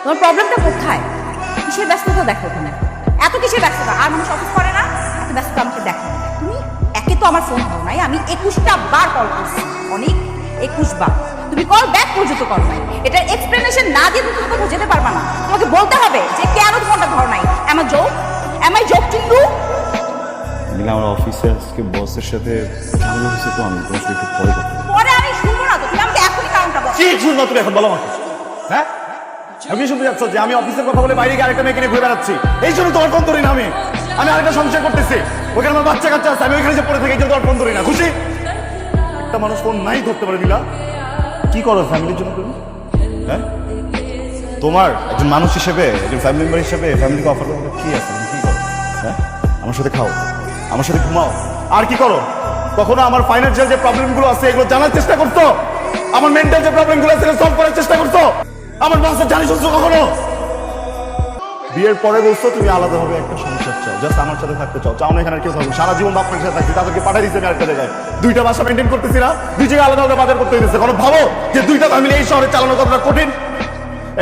তোমার প্রবলেমটা কোথায়? কিসের ব্যস্ততা দেখো ওখানে? এত কিসের ব্যস্ততা? আর মানুষ অফিস করে না? এত ব্যস্ততা আমাকে দেখো। তুমি একে তো আমার ফোন ধরো নাই, আমি 21টা বার কল করছি, অনেক 21 বার। তুমি কল ব্যাক পর্যন্ত করো নাই। এটার এক্সপ্লেনেশন না দিয়ে তুমি কোথাও যেতে পারবা না। তোমাকে বলতে হবে যে কেন ফোনটা ধরো নাই। Am I joke to you? আমার অফিসে আজকে বসের সাথে ঝামেলা হয়েছে, তো আমি তোমার সাথে একটু পরে কথা বলবো। পরে আমি শুনবো না তো, তুমি আমাকে এখনই কারণটা বলো। কি শুনবো তুমি এখন বলো আমাকে? হ্যাঁ, আমি শুনতে যাচ্ছ যে আমি অফিসের কথা বলে বাইরে গিয়ে আরেকটা মেয়েকে নিয়ে ঘুরে বেড়াচ্ছি, এই জন্য তোমার ফোন ধরি না। আমি আরেকটা সংসার করতেছি, ওখানে আমার বাচ্চা কাচ্চা আছে, আমি ওইখানে যে পড়ে থাকি, এই জন্য তোমার ফোন ধরি না। খুশি? একটা মানুষ ফোন নাই ধরতে পারে দিলা। কি করো ফ্যামিলির জন্য তুমি? হ্যাঁ, তোমার একজন মানুষ হিসেবে, একজন ফ্যামিলি মেম্বার হিসেবে ফ্যামিলিকে অফার করতে কি আছে? তুমি কি করো? হ্যাঁ, আমার সাথে খাও, আমার সাথে ঘুমাও, আর কি করো? কখনো আমার ফাইন্যান্সিয়াল যে প্রবলেমগুলো আছে এগুলো জানার চেষ্টা করতো? আমার মেন্টাল যে প্রবলেমগুলো আছে সলভ করার চেষ্টা করতো? আমার বাসা জানিস কখনো? বিয়ের পরে বলছো তুমি আলাদাভাবে একটা সংসার চাও, জাস্ট আমার সাথে থাকতে চাও, চাও না এখানে আর কেউ থাকবে, সারা জীবন বাপের সাথে থাকছি, তাদেরকে পাঠিয়ে দিচ্ছে আমি আরেকটা জায়গায়, দুইটা বাসা মেনটেন করতেছি না, দুই জায়গায় আলাদা আলাদা বাজার করতে হইতেছে। কোনো ভাবো যে দুইটা ফ্যামিলি এই শহরে চালানো কতটা কঠিন?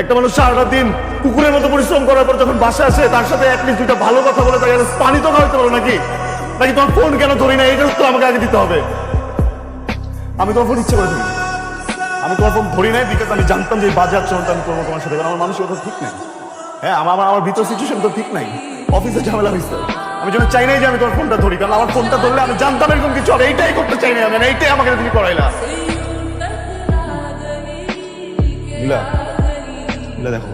একটা মানুষ সারাটা দিন কুকুরের মতো পরিশ্রম করার পর যখন বাসা আসে, তার সাথে অ্যাটলিস্ট দুইটা ভালো কথা বলে তাকে পানি তো খাওয়াতে পারো নাকি? নাকি তোমার ফোন কেন ধরি না, এটার উত্তর আমাকে আগে দিতে হবে। আমি তোমার ফোন ইচ্ছে করে ধরি, আমি তোমার ফোন ধরি নাই বিকজ আমি জানতাম যে এই বাজে আচরণটা আমি করবো তোমার সাথে, কারণ আমার মানসিকতা ঠিক নাই। হ্যাঁ, আমার ভিতর সিচুয়েশন তো ঠিক নাই, অফিসে ঝামেলা হয়েছে, আমি জন্য চাই নাই যে আমি তোমার ফোনটা ধরি, কারণ আমার ফোনটা ধরলে আমি জানতাম এরকম কিছু হবে, এইটাই করতে চাই না আমি, এইটাই আমাকে তুমি করাইলা। নীলা, দেখো